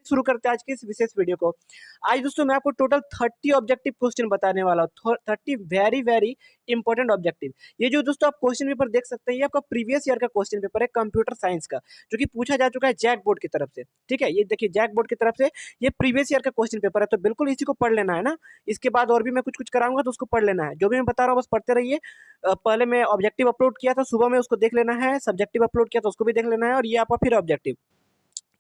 शुरू करते हैं आज की इस विशेष वीडियो को। आज दोस्तों मैं आपको टोटल 30 ऑब्जेक्टिव क्वेश्चन बताने वाला हूँ, 30 वेरी वेरी इंपॉर्टेंट ऑब्जेक्टिव। ये जो दोस्तों आप क्वेश्चन पेपर देख सकते हैं, ये आपका प्रीवियस ईयर का क्वेश्चन पेपर है कंप्यूटर साइंस का, जो कि पूछा जा चुका है जैक बोर्ड की तरफ से। ठीक है, ये देखिए जैक बोर्ड की तरफ से ये प्रीवियस ईयर का क्वेश्चन पेपर है, तो बिल्कुल इसी को पढ़ लेना है ना। इसके बाद और भी मैं कुछ कुछ कराऊंगा तो उसको पढ़ लेना है, जो भी मैं बता रहा हूँ बस पढ़ते रहिए। पहले मैं ऑब्जेक्टिव अपलोड किया था सुबह में, उसको देख लेना है। सब्जेक्टिव अपलोड किया था उसको भी देख लेना है, और ये आपका फिर ऑब्जेक्टिव।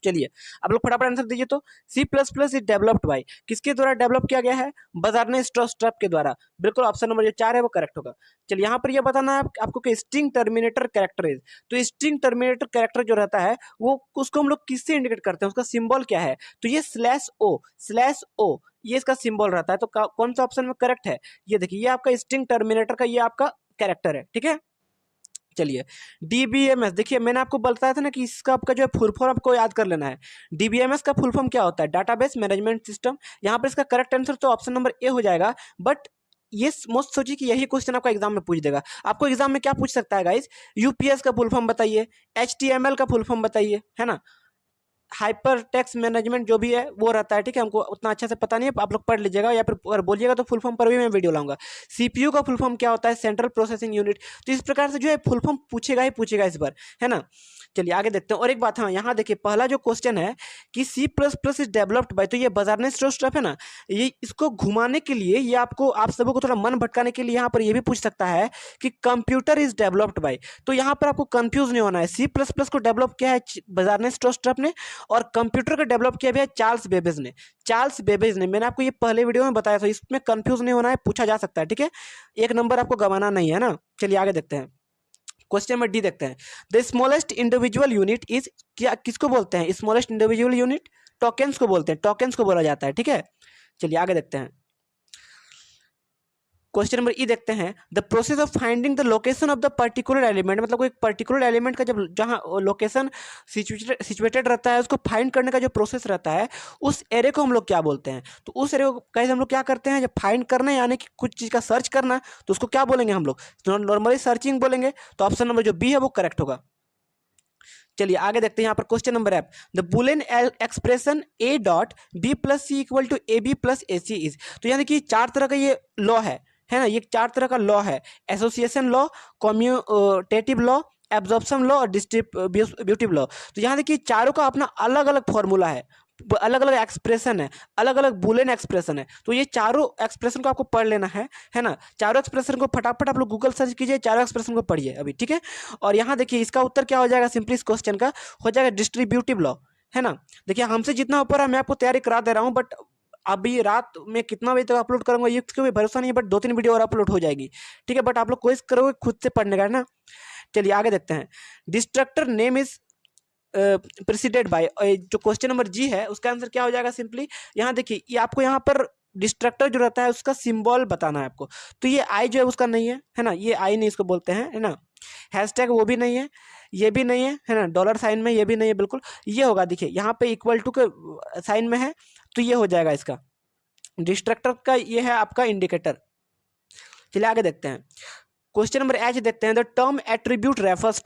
चलिए आप लोग फटाफट आंसर दीजिए। तो C++ इज डेवलप्ड बाय, किसके द्वारा डेवलप किया गया है? बजारने स्ट्रॉस्ट्रप के द्वारा। बिल्कुल ऑप्शन नंबर जो 4 है वो करेक्ट होगा। चलिए यहाँ पर ये बताना है आपको कि स्ट्रिंग टर्मिनेटर कैरेक्टर इज, तो स्ट्रिंग टर्मिनेटर कैरेक्टर जो रहता है वो उसको हम लोग किससे इंडिकेट करते हैं, उसका सिंबल क्या है? तो ये /O ये इसका सिंबल रहता है। तो कौन सा ऑप्शन में करेक्ट है? ये देखिए ये आपका स्ट्रिंग टर्मिनेटर का ये आपका कैरेक्टर है। ठीक है, चलिए DBMS, देखिए मैंने आपको बताया था ना कि इसका आपका जो है फुल फॉर्म आपको याद कर लेना है। DBMS का फुल फॉर्म क्या होता है? Database management system. यहाँ पर इसका करेक्ट आंसर तो ऑप्शन नंबर ए हो जाएगा। बट ये मोस्ट सोचिए कि यही क्वेश्चन आपको एग्जाम में पूछ देगा। आपको एग्जाम में क्या पूछ सकता है गाइस? UPS का फुल फॉर्म बताइए, HTML का फुल फॉर्म बताइए, है ना। हाइपर टेक्स्ट मैनेजमेंट जो भी है वो रहता है। ठीक है, हमको उतना अच्छे से पता नहीं है, आप लोग पढ़ लीजिएगा, या फिर अगर बोलिएगा तो फुल फॉर्म पर भी मैं वीडियो लाऊंगा। CPU का फुल फॉर्म क्या होता है? Central processing unit. तो इस प्रकार से जो है फुल फॉर्म पूछेगा ही पूछेगा इस बार, है ना। चलिए आगे देखते हैं। और एक बात, हाँ यहाँ देखिए पहला जो क्वेश्चन है कि C++ इज डेवलप्ड बाय, तो ये बजारने स्ट्रॉस्ट्रप है ना, ये इसको घुमाने के लिए, ये आपको आप सबको को थोड़ा मन भटकाने के लिए यहाँ पर ये भी पूछ सकता है कि कंप्यूटर इज डेवलप्ड बाय। तो यहाँ पर आपको कंफ्यूज नहीं होना है। C++ को डेवलप किया है बजारने स्ट्रॉस्ट्रप ने, और कंप्यूटर का डेवलप किया भी है चार्ल्स बेबेज ने। मैंने आपको ये पहले वीडियो में बताया था, इसमें कंफ्यूज नहीं होना है, पूछा जा सकता है। ठीक है, एक नंबर आपको गंवाना नहीं है ना। चलिए आगे देखते हैं, क्वेश्चन नंबर डी देखते हैं। The smallest individual unit is, क्या किसको बोलते हैं स्मॉलेस्ट इंडिविजुअल यूनिट? टोकेन्स को बोलते हैं, टोकेन्स को बोला जाता है। ठीक है, चलिए आगे देखते हैं। क्वेश्चन नंबर ई देखते हैं। The process of finding the location of the particular element, मतलब कोई पर्टिकुलर एलिमेंट का जब जहाँ लोकेशन सिचुएटेड रहता है, उसको फाइंड करने का जो प्रोसेस रहता है, उस एरे को हम लोग क्या बोलते हैं? तो उस एरे को कैसे हम लोग क्या करते हैं, जब फाइंड करना है यानी कि कुछ चीज़ का सर्च करना, तो उसको क्या बोलेंगे हम लोग? नॉर्मली सर्चिंग बोलेंगे। तो ऑप्शन नंबर जो बी है वो करेक्ट होगा। चलिए आगे देखते हैं। यहाँ पर क्वेश्चन नंबर है, the Boolean expression A.B+C=AB+AC is, तो यानी कि 4 तरह का ये लॉ है ना, ये 4 तरह का लॉ है। Association law, commutative law, absorption law और डिस्ट्रीब्यूटिव लॉ। तो यहाँ देखिए चारों का अपना अलग अलग फॉर्मूला है, अलग अलग एक्सप्रेशन है, अलग अलग बुलियन एक्सप्रेशन है। तो ये चारों एक्सप्रेशन को आपको पढ़ लेना है ना। चारों एक्सप्रेशन को फटाफट आप लोग गूगल सर्च कीजिए, चारों एक्सप्रेशन को पढ़िए अभी। ठीक है, और यहाँ देखिए इसका उत्तर क्या हो जाएगा, सिंपली इस क्वेश्चन का हो जाएगा डिस्ट्रीब्यूटिव लॉ, है ना। देखिए हमसे जितना ऊपर है मैं आपको तैयारी करा दे रहा हूँ, बट अभी रात में कितना बजे तक अपलोड करूंगा ये इसको भी भरोसा नहीं है, बट 2-3 वीडियो और अपलोड हो जाएगी। ठीक है, बट आप लोग कोशिश करोगे खुद से पढ़ने का, है ना। चलिए आगे देखते हैं। Destructor name is preceded by, जो क्वेश्चन नंबर जी है उसका आंसर क्या हो जाएगा? सिंपली यहाँ देखिए, ये आपको यहाँ पर डिस्ट्रक्टर जो रहता है उसका सिंबल बताना है आपको। तो ये आई जो है उसका नहीं है ना, ये आई नहीं इसको बोलते हैं, है ना। हैशटैग वो भी नहीं है, ये भी नहीं है ना। डॉलर साइन में ये भी नहीं है, बिल्कुल ये होगा। देखिए यहाँ पे इक्वल टू के साइन में है, तो ये हो जाएगा इसका डिस्ट्रक्टर का, ये है आपका इंडिकेटर। चलिए आगे देखते हैं। क्वेश्चन नंबर एच देखते हैं। The term attribute refers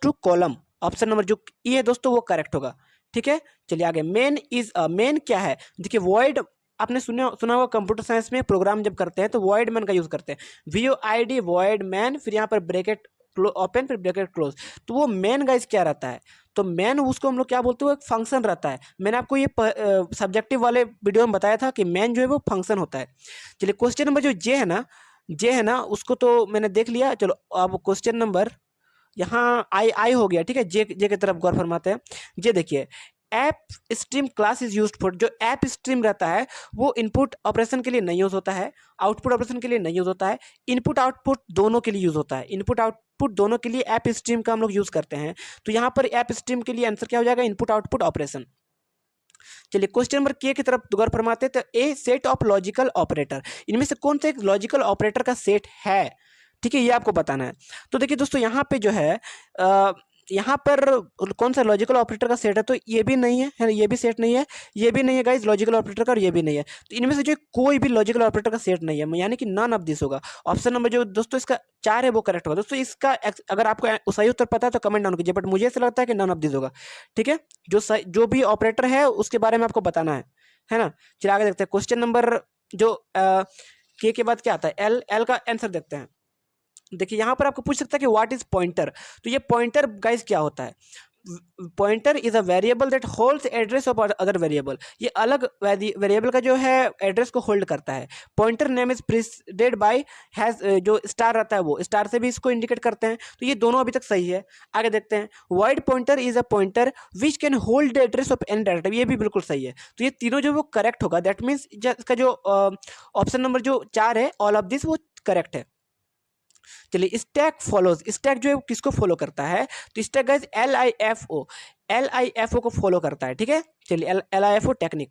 to column. Option number जो ई है दोस्तों वो करेक्ट होगा। ठीक है, चलिए आगे। मेन इज अ, मेन क्या है? देखिए वॉइड, आपने सुना होगा कंप्यूटर साइंस में प्रोग्राम जब करते हैं तो वॉइड मैन का यूज करते हैं, VOID वॉइड मैन, फिर यहाँ पर ब्रैकेट ओपन फिर ब्रैकेट क्लोज। तो वो मेन गाइस क्या रहता है? तो मेन उसको हम लोग क्या बोलते हैं, एक फंक्शन रहता है। मैंने आपको ये सब्जेक्टिव वाले वीडियो में बताया था कि मेन जो है वो फंक्शन होता है। चलिए क्वेश्चन नंबर जो जे है ना उसको तो मैंने देख लिया। चलो अब क्वेश्चन नंबर यहाँ आई हो गया। ठीक है, जे की तरफ गौर फरमाते हैं। जे देखिए, app stream class is used for, जो ऐप स्ट्रीम रहता है वो इनपुट ऑपरेशन के लिए नहीं यूज होता है, आउटपुट ऑपरेशन के लिए नहीं यूज होता है, इनपुट आउटपुट दोनों के लिए यूज होता है। इनपुट आउटपुट दोनों के लिए ऐप स्ट्रीम का हम लोग यूज करते हैं। तो यहाँ पर ऐप स्ट्रीम के लिए आंसर क्या हो जाएगा? Input output operation. चलिए क्वेश्चन नंबर के की तरफ गौर फरमाते हैं। तो ए सेट ऑफ लॉजिकल ऑपरेटर, इनमें से कौन सा एक लॉजिकल ऑपरेटर का सेट है? ठीक है, ये आपको बताना है। तो देखिए दोस्तों यहाँ पे जो है यहाँ पर कौन सा लॉजिकल ऑपरेटर का सेट है, तो ये भी नहीं है ना, ये भी सेट नहीं है, ये भी नहीं है गाइज लॉजिकल ऑपरेटर का, और ये भी नहीं है। तो इनमें से जो कोई भी लॉजिकल ऑपरेटर का सेट नहीं है, यानी कि नन ऑफ दिस होगा। ऑप्शन नंबर जो दोस्तों इसका 4 है वो करेक्ट होगा। दोस्तों इसका अगर आपको सही उत्तर पता है तो कमेंट डाउन कीजिए, बट मुझे ऐसा लगता है कि नन ऑफ दिस होगा। ठीक है, जो भी ऑपरेटर है उसके बारे में आपको बताना है ना। चलिए आगे देखते हैं क्वेश्चन नंबर जो के बाद क्या आता है, एल का आंसर देखते हैं। देखिए यहाँ पर आपको पूछ सकता है कि व्हाट इज पॉइंटर। तो ये पॉइंटर गाइस क्या होता है, pointer is a variable that holds address of other variable. ये अलग वेरिएबल का जो है एड्रेस को होल्ड करता है। Pointer name is preceded by hash, जो स्टार रहता है वो स्टार से भी इसको इंडिकेट करते हैं। तो ये दोनों अभी तक सही है। आगे देखते हैं, wide pointer is a pointer which can hold the address of any data, ये भी बिल्कुल सही है। तो ये तीनों जो वो करेक्ट होगा, दैट मीन्स इसका जो ऑप्शन नंबर जो 4 है ऑल ऑफ दिस वो करेक्ट है। चलिए स्टैक फॉलोज, स्टैक जो है किसको फॉलो करता है, तो स्टैक गाइस LIFO को फॉलो करता है। ठीक है, चलिए LIFO टेक्निक।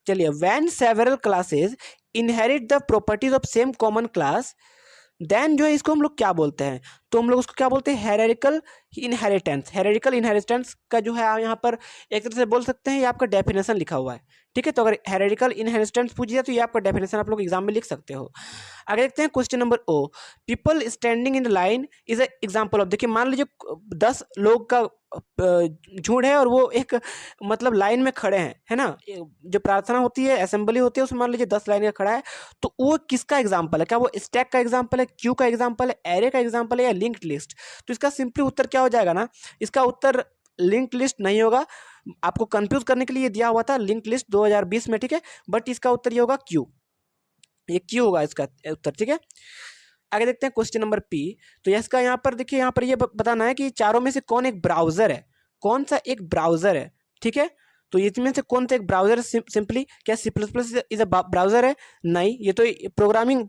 चलिए when several classes inherit the properties of same common class, then जो है इसको हम लोग क्या बोलते हैं, तो हम लोग उसको क्या बोलते हैं, हेरेरिकल इनहेरिटेंस। हेरेरिकल इनहेरिटेंस का जो है आप यहाँ पर एक तरह से बोल सकते हैं, ये आपका डेफिनेशन लिखा हुआ है। ठीक है, तो अगर हेरेरिकल इनहेरिटेंस पूछ जाए तो ये आपका डेफिनेशन आप लोग एग्जाम में लिख सकते हो। आगे देखते हैं question number O, people standing in the line is example of. देखिए मान लीजिए 10 लोग का झुंड है और वो एक मतलब लाइन में खड़े हैं, है ना। जो प्रार्थना होती है, असेंबली होती है, उसमें मान लीजिए 10 लाइन का खड़ा है, तो वो किसका एग्जाम्पल है, क्या वो स्टैक का एग्जाम्पल है, क्यू का एग्जाम्पल है, एरे का एग्जाम्पल है, या लिंक्ड लिस्ट। तो इसका सिंपली उत्तर क्या हो जाएगा ना, इसका उत्तर लिंक्ड लिस्ट नहीं होगा। आपको कंफ्यूज करने के लिए दिया हुआ था लिंक्ड लिस्ट 2020 में, ठीक है, बट इसका उत्तर ये होगा क्यू, ये क्यू होगा इसका उत्तर। ठीक है, आगे देखते हैं क्वेश्चन नंबर पी। तो इसका यहाँ पर देखिए, यहाँ पर ये बताना है कि चारों में से कौन एक ब्राउजर है, कौन सा एक ब्राउजर है। ठीक है, तो इसमें से कौन सा एक ब्राउजर है, सिंपली क्या C++ इज अ ब्राउजर है, नहीं, ये तो प्रोग्रामिंग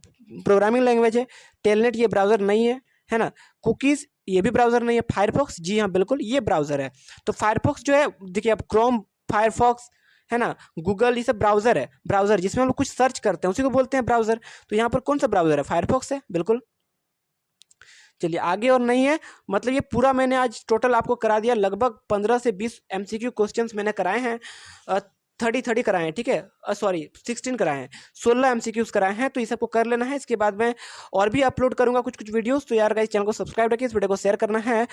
लैंग्वेज है। टेलनेट ये ब्राउजर नहीं है ना। कुकीज ये भी ब्राउजर नहीं है। फायरफॉक्स जी हाँ बिल्कुल ये ब्राउजर है। तो फायरफॉक्स जो है देखिए, अब क्रोम, फायरफॉक्स है ना, गूगल, ये सब ब्राउजर है। ब्राउजर जिसमें हम लोग कुछ सर्च करते हैं उसी को बोलते हैं ब्राउजर। तो यहाँ पर कौन सा ब्राउजर है, फायरफॉक्स है बिल्कुल। चलिए आगे और नहीं है, मतलब ये पूरा मैंने आज टोटल आपको करा दिया, लगभग 15 से 20 MCQ क्वेश्चंस मैंने कराए हैं। 30 कराए हैं, ठीक है, सॉरी 16 कराए हैं, 16 MCQs कराए हैं। तो ये सबको कर लेना है। इसके बाद मैं और भी अपलोड करूंगा कुछ वीडियोस। तो यार गाइस चैनल को सब्सक्राइब रखिए, इस वीडियो को शेयर करना है।